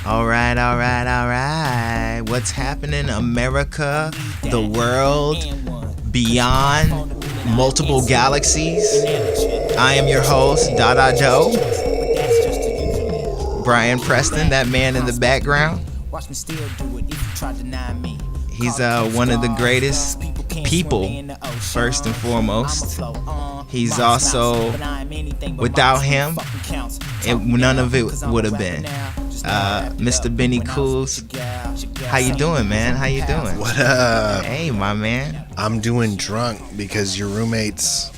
All right, all right, all right. What's happening, America, the world, beyond multiple galaxies? I am your host, Dada Joe. Brian Preston, that man in the background. He's one of the greatest people, first and foremost. He's also, without him, none of it would have been. Mr. Benny Kools, how you doing, man? How you doing? What up? Hey, my man. I'm doing drunk because your roommates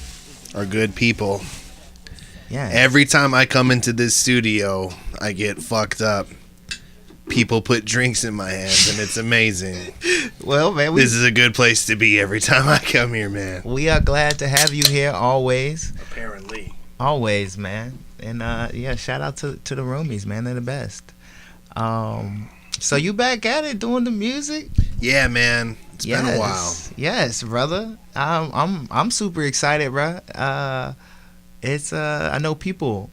are good people. Yeah. Every time I come into this studio, I get fucked up. People put drinks in my hands, and it's amazing. Well, man, this is a good place to be every time I come here, man. We are glad to have you here always. Apparently. Always, man. And yeah, shout out to the roomies, man. They're the best. So you back at it doing the music? Yeah, man. It's been a while. Yes, brother. I'm super excited, bro. It's I know people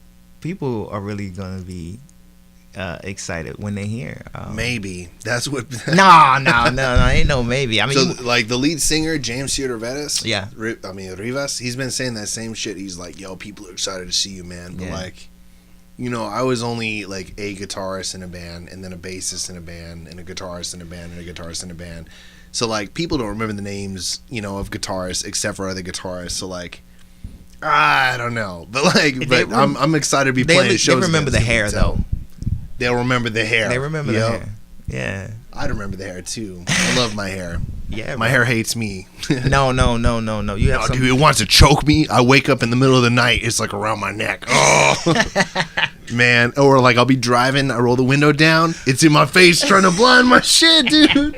are really gonna be excited when they hear. Maybe that's what. No, ain't no maybe. I mean, so like the lead singer James Rivas, yeah. Rivas. He's been saying that same shit. He's like, "Yo, people are excited to see you, man." But yeah. like, you know, I was only like a guitarist in a band, and then a bassist in a band, and a guitarist in a band, and a guitarist in a band. So like, people don't remember the names, you know, of guitarists except for other guitarists. So like, I don't know, but like, I'm excited to be playing shows. They remember the hair though. They'll remember the hair. They remember the hair. Yeah. I remember the hair too. I love my hair. Yeah. My hair hates me. No. You have dude, it wants to choke me. I wake up in the middle of the night. It's like around my neck. Oh, man. Or like I'll be driving. I roll the window down. It's in my face trying to blind my shit, dude.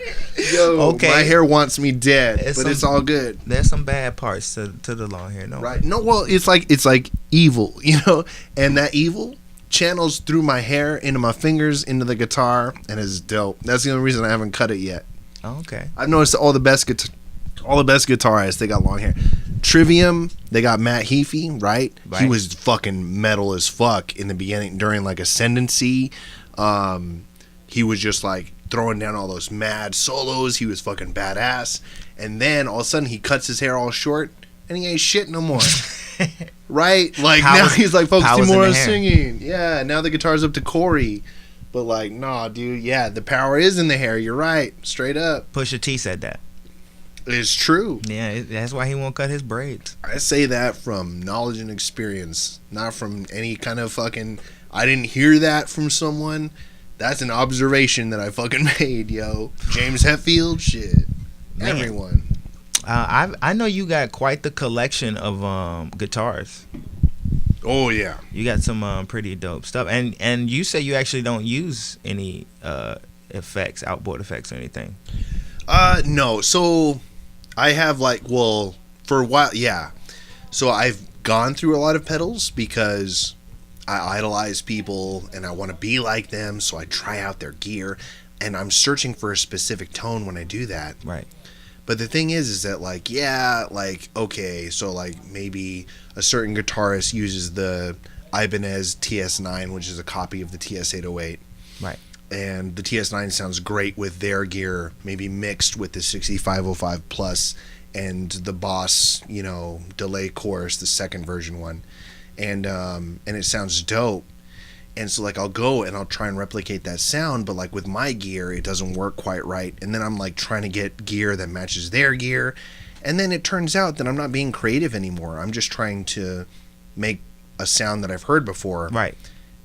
Yo, okay. My hair wants me dead, it's all good. There's some bad parts to the long hair. No. Right. No, well, it's like evil, you know? And that evil channels through my hair into my fingers into the guitar, and it's dope. That's the only reason I haven't cut it yet. Oh, okay. I've noticed all the best guitarists, they got long hair. Trivium, they got Matt Heafy, right? He was fucking metal as fuck in the beginning during like Ascendancy. He was just like throwing down all those mad solos. He was fucking badass. And then all of a sudden he cuts his hair all short and he ain't shit no more. Right? Like now he's like focusing more on singing. Yeah, now the guitar's up to Corey. But like, nah, dude, yeah, the power is in the hair. You're right. Straight up. Pusha T said that. It's true. Yeah, that's why he won't cut his braids. I say that from knowledge and experience, not from any kind of fucking, I didn't hear that from someone. That's an observation that I fucking made, yo. James Hetfield, shit. Man. Everyone. I know you got quite the collection of guitars. Oh yeah, you got some pretty dope stuff, and you say you actually don't use any effects, outboard effects, or anything. No. So I have for a while, yeah. So I've gone through a lot of pedals because I idolize people and I want to be like them. So I try out their gear, and I'm searching for a specific tone when I do that. Right. But the thing is that okay, so maybe a certain guitarist uses the Ibanez TS9, which is a copy of the TS808. Right. And the TS9 sounds great with their gear, maybe mixed with the 6505 Plus and the Boss, you know, delay chorus, the second version one. And it sounds dope. And so I'll go and I'll try and replicate that sound, but with my gear, it doesn't work quite right. And then I'm trying to get gear that matches their gear. And then it turns out that I'm not being creative anymore. I'm just trying to make a sound that I've heard before. Right.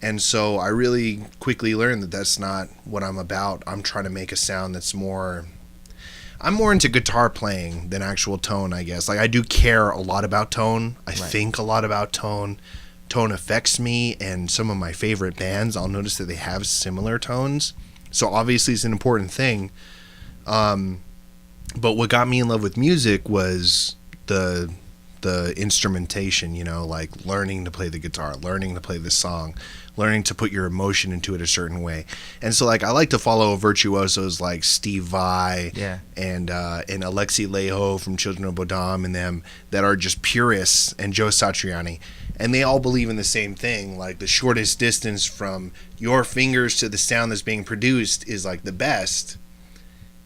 And so I really quickly learned that that's not what I'm about. I'm trying to make a sound that's more... I'm more into guitar playing than actual tone, I guess. I do care a lot about tone. I think a lot about tone. Tone affects me, and some of my favorite bands, I'll notice that they have similar tones. So obviously it's an important thing. But what got me in love with music was the the instrumentation, you know, like learning to play the guitar, learning to play the song, learning to put your emotion into it a certain way. And so like I like to follow virtuosos like Steve Vai and Alexi Laiho from Children of Bodom and them that are just purists, and Joe Satriani. And they all believe in the same thing, like the shortest distance from your fingers to the sound that's being produced is like the best.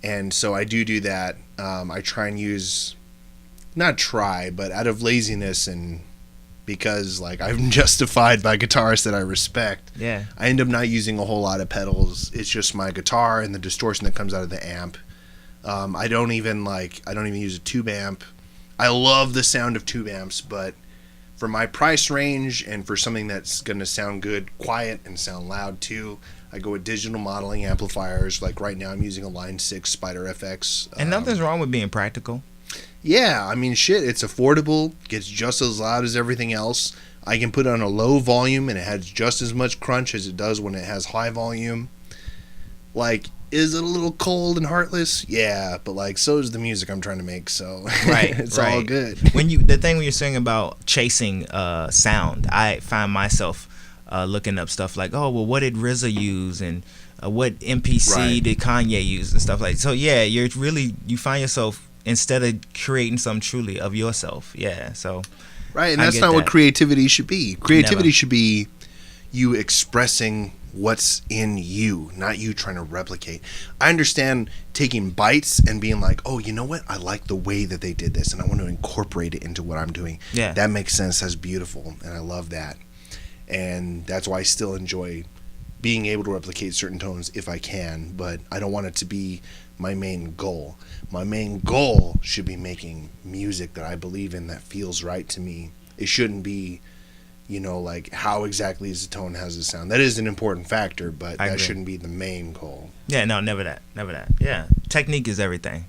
And so I do that. I try and use, not try, but out of laziness and because like I'm justified by guitarists that I respect. Yeah. I end up not using a whole lot of pedals. It's just my guitar and the distortion that comes out of the amp. I don't even use a tube amp. I love the sound of tube amps, but for my price range and for something that's going to sound good, quiet, and sound loud too, I go with digital modeling amplifiers. Like right now I'm using a Line 6 Spider FX. And nothing's wrong with being practical. Yeah, I mean, shit, it's affordable, gets just as loud as everything else. I can put it on a low volume and it has just as much crunch as it does when it has high volume. Like, is it a little cold and heartless? Yeah, but like, so is the music I'm trying to make, so it's all good. The thing when you're saying about chasing sound, I find myself looking up stuff like, oh, well, what did RZA use and what MPC did Kanye use and stuff like that. So yeah, you find yourself, instead of creating something truly of yourself. Yeah, so. Right, and that's not what creativity should be. Creativity should be you expressing what's in you, not you trying to replicate. I understand taking bites and being like, oh, you know what? I like the way that they did this, and I want to incorporate it into what I'm doing. Yeah. That makes sense. That's beautiful, and I love that. And that's why I still enjoy being able to replicate certain tones if I can, but I don't want it to be my main goal. My main goal should be making music that I believe in, that feels right to me. It shouldn't be, you know, like how exactly is the tone, how's it sound. That is an important factor, but that shouldn't be the main goal. Yeah, no, never that. Yeah, technique is everything.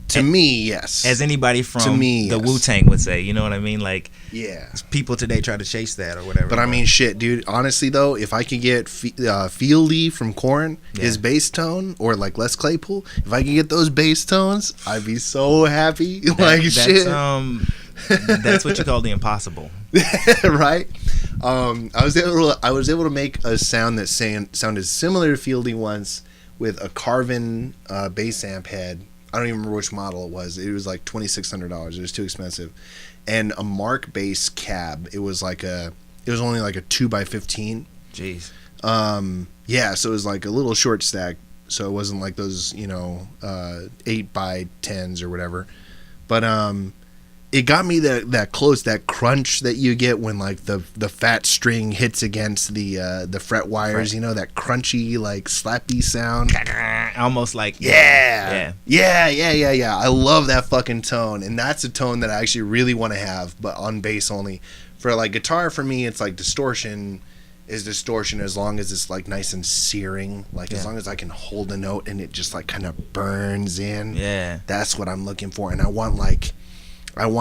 To me, yes. As anybody from the Wu-Tang would say, you know what I mean? Like, yeah, people today try to chase that or whatever. But I mean, shit, dude, honestly though, if I could get Fieldy from Korn, his bass tone, or like Les Claypool, if I could get those bass tones, I'd be so happy. Shit. That's what you call the impossible. Right? I was able to make a sound that sounded similar to Fieldy once with a Carvin bass amp head. I don't even remember which model it was. It was like $2,600. It was too expensive. And a Mark bass cab. It was only like a 2x15. Jeez. Yeah, so it was like a little short stack. So it wasn't like those, 8x10s or whatever. But it got me that close, that crunch that you get when like the fat string hits against the fret wires, that crunchy, like slappy sound. Almost like yeah. I love that fucking tone, and that's a tone that I actually really want to have, but on bass only. For like guitar, for me, it's like distortion is distortion as long as it's like nice and searing, like as long as I can hold a note and it just like kind of burns in. Yeah, that's what I'm looking for, and I want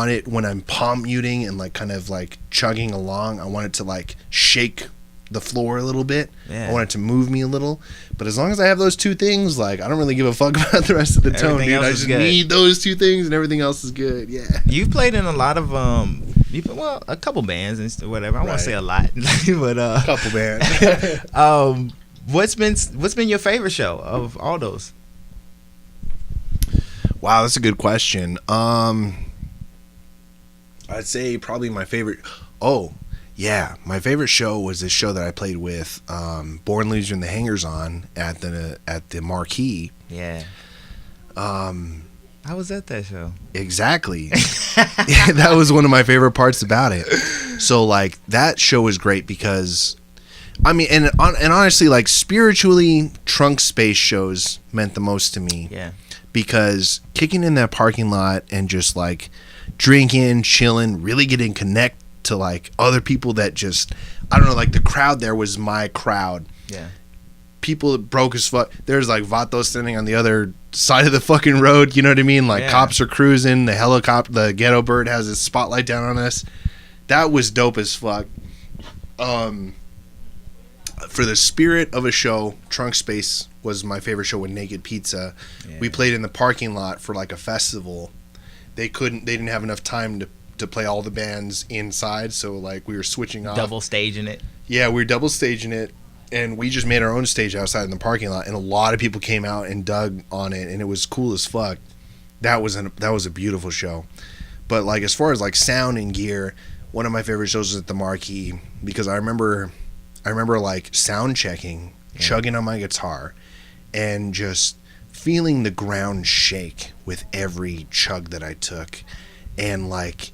it when I'm palm muting and like kind of like chugging along. I want it to like shake the floor a little bit. I want it to move me a little. But as long as I have those two things, like I don't really give a fuck about the rest of the tone, dude. I just need those two things and everything else is good. Yeah. You've played in a lot of a couple bands and whatever. I won't say a lot, but a couple bands. What's been your favorite show of all those? Wow, that's a good question. I'd say probably my favorite. Oh, yeah, my favorite show was this show that I played with Born Loser and the Hangers On at the Marquee. Yeah. I was at that show. Exactly. That was one of my favorite parts about it. So like that show was great because, I mean, and honestly, like spiritually, Trunk Space shows meant the most to me. Yeah. Because kicking in that parking lot and just like drinking, chilling, really getting connect to like other people that just, I don't know, like the crowd there was my crowd. Yeah. People broke as fuck. There's like Vato standing on the other side of the fucking road, you know what I mean? Like cops are cruising, the ghetto bird has his spotlight down on us. That was dope as fuck. For the spirit of a show, Trunk Space was my favorite show with Naked Pizza. Yeah. We played in the parking lot for like a festival. They didn't have enough time to play all the bands inside. So like we were switching off, double staging it. Yeah, we were double staging it, and we just made our own stage outside in the parking lot, and a lot of people came out and dug on it, and it was cool as fuck. That was a beautiful show. But like as far as like sound and gear, one of my favorite shows was at the Marquee, because I remember like sound checking, chugging on my guitar, and just feeling the ground shake with every chug that I took, and like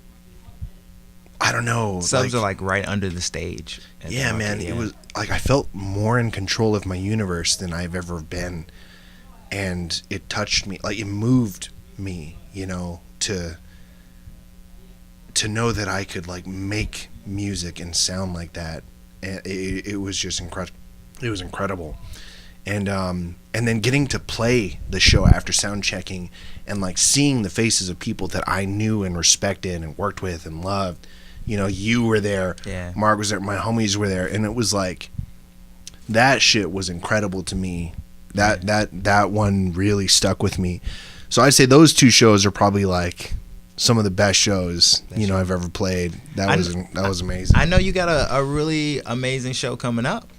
I don't know, subs are like right under the stage. Yeah, man, it was like I felt more in control of my universe than I've ever been, and it touched me, like it moved me, you know, to know that I could like make music and sound like that. And it was just incredible. It was incredible. And then getting to play the show after sound checking, and like seeing the faces of people that I knew and respected and worked with and loved. You know, you were there, Mark was there, my homies were there, and it was like that shit was incredible to me. That one really stuck with me. So I'd say those two shows are probably like some of the best shows I've ever played. That was amazing. I know you got a really amazing show coming up.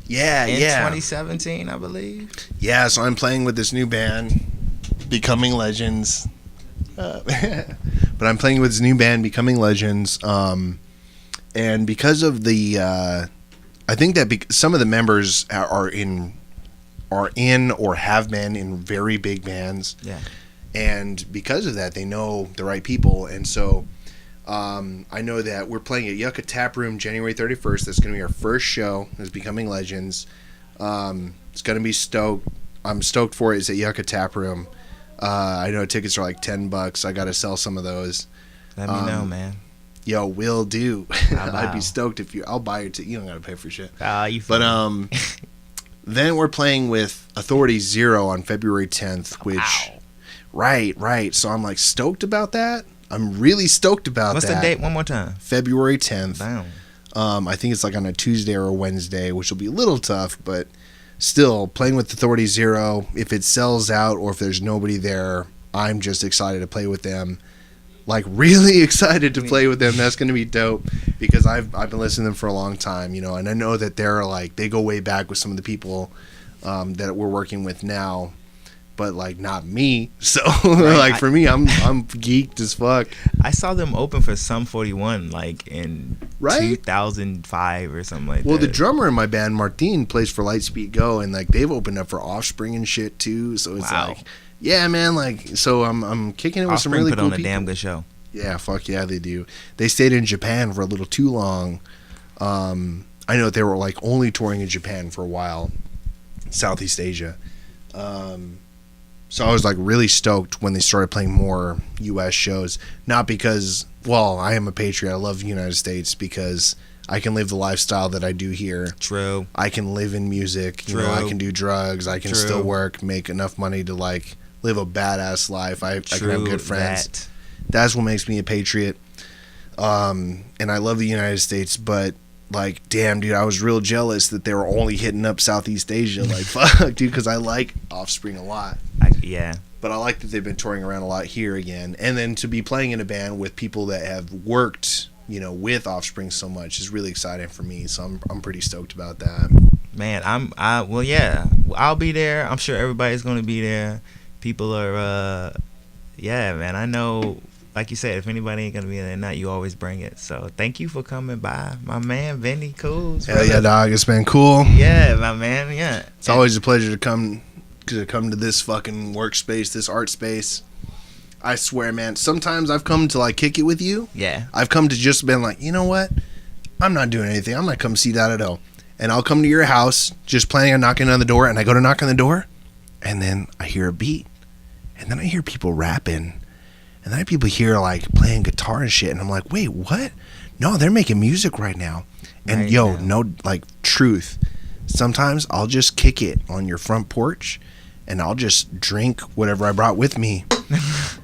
Yeah, in 2017, I believe. Yeah, so I'm playing with this new band, Becoming Legends. But I'm playing with this new band, Becoming Legends, and because of the, I think that some of the members are in or have been in very big bands. Yeah. And because of that, they know the right people, and so I know that we're playing at Yucca Tap Room January 31st. That's going to be our first show as Becoming Legends. It's going to be stoked. I'm stoked for it. It's at Yucca Tap Room. I know tickets are like $10. I got to sell some of those. Let me know, man. Yo, will do. I'd be stoked if I'll buy your ticket. You don't got to pay for shit. But then we're playing with Authority Zero on February 10th, which... Wow. Right. So I'm like stoked about that. I'm really stoked about What's that. What's the date one more time? February 10th. Damn. I think it's like on a Tuesday or a Wednesday, which will be a little tough, but still, playing with Authority Zero, if it sells out or if there's nobody there, I'm just excited to play with them. Like, really excited to play with them. That's going to be dope, because I've been listening to them for a long time, you know, and I know that they're like, they go way back with some of the people that we're working with now. But like not me, so like for me, I'm geeked as fuck. I saw them open for Sum 41 like in 2005 or something like that. Well, the drummer in my band, Martin, plays for Lightspeed Go, and like they've opened up for Offspring and shit too. So it's like, yeah, man, like so I'm kicking it with some really cool people. Offspring put on a damn good show. Yeah, fuck yeah, they do. They stayed in Japan for a little too long. I know that they were like only touring in Japan for a while, Southeast Asia. So I was like really stoked when they started playing more U.S. shows. Not because, well, I am a patriot. I love the United States because I can live the lifestyle that I do here. True. I can live in music. True. You know, I can do drugs. I can still work, make enough money to like live a badass life. I can have good friends. That's what makes me a patriot. And I love the United States, but like, damn, dude, I was real jealous that they were only hitting up Southeast Asia. Like, fuck, dude, because I like Offspring a lot. Yeah. But I like that they've been touring around a lot here again. And then to be playing in a band with people that have worked, you know, with Offspring so much is really exciting for me. So I'm pretty stoked about that. Man, well, yeah, I'll be there. I'm sure everybody's going to be there. People are, yeah, man, I know. Like you said, if anybody ain't gonna be there or not, you always bring it. So thank you for coming by, my man, Vinny Kools. Hell yeah, dog. It's been cool. Yeah, my man. Yeah. It's always a pleasure to come to this fucking workspace, this art space. I swear, man. Sometimes I've come to like kick it with you. Yeah. I've come to just been like, you know what? I'm not doing anything. I'm gonna come see Dado. And I'll come to your house, just planning on knocking on the door, and I go to knock on the door, and then I hear a beat, and then I hear people rapping. And then people hear like playing guitar and shit, and I'm like, wait, what? No, they're making music right now. And right yo, now. no, like truth. Sometimes I'll just kick it on your front porch, and I'll just drink whatever I brought with me,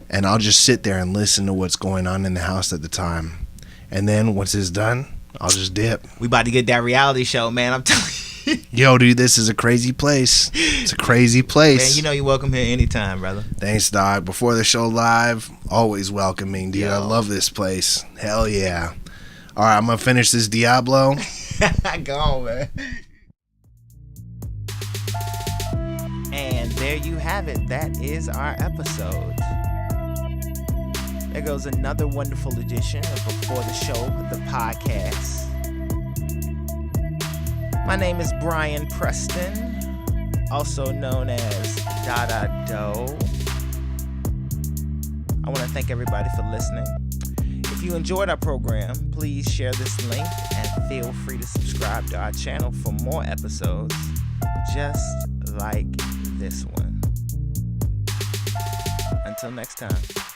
and I'll just sit there and listen to what's going on in the house at the time. And then once it's done, I'll just dip. We about to get that reality show, man. I'm telling you. Yo, dude, this is a crazy place. It's a crazy place. Man, you know you're welcome here anytime, brother. Thanks, dog. Before the show live, always welcoming, dude. Yo. I love this place. Hell yeah. All right, I'm going to finish this Diablo. Go on, man. And there you have it. That is our episode. There goes another wonderful edition of Before the Show, the podcast. My name is Brian Preston, also known as Dada Doe. I want to thank everybody for listening. If you enjoyed our program, please share this link and feel free to subscribe to our channel for more episodes just like this one. Until next time.